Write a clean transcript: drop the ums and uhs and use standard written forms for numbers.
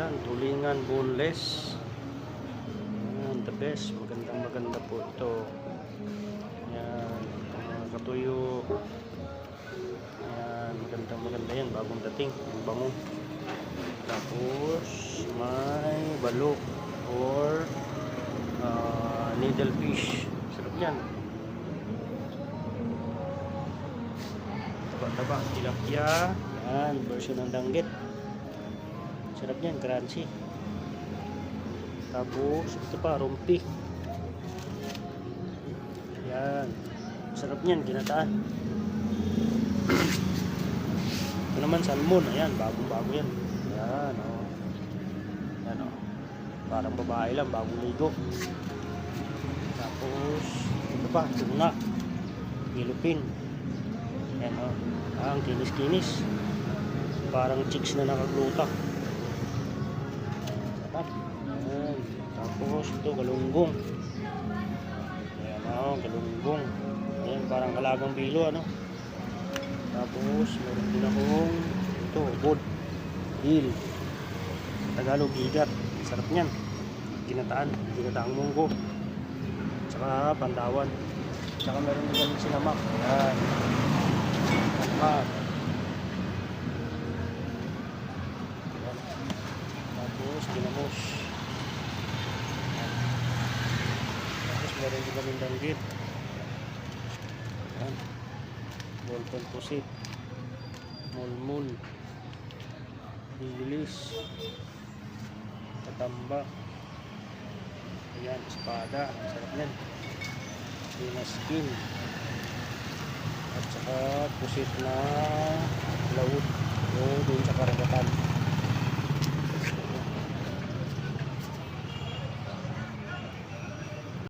Ayan, tulingan boneless. Ayan, the best. Maganda po ito. Ayan, mga katuyo. Ayan, maganda yan. Bagong dating. Ang bango. Tapos, may balok or needlefish. Sarap yan. Taba-taba. Tilapia. Ayan, version ng danggit. Sarap yan, crunchy. Tapos, ito pa, rumpi. Ayan. Sarap yan, ginataan. Ito naman, salmon. Ayan, bagong-bago yan. Ayan, o. Ayan, o. Parang babae lang, bagong ligo. Tapos, ito pa, tuna. Yellowfin. Ayan, o. Ang kinis-kinis. Parang chicks na nakagluta. Ayan. Tapos, ito, galunggong. Ayan, o, galunggong. Ayan, parang kalagang bilo, ano. Tapos, meron din akong ito, bod. Hil. Tagalog, higat. Sarap niyan. Ginataang munggo. Tsaka pandawan. Tsaka meron din kami sinamak. Ayan. Sinamak. Ayan. Tapos, ginamos. Tapos, meron din kami danggit. Ayan. Bolton pusit. Mulmul. Bilis. Katamba. Ayan, espada. Sarap yan. Pinaskin. At saka pusit na laut. Yung dun sa karagatan.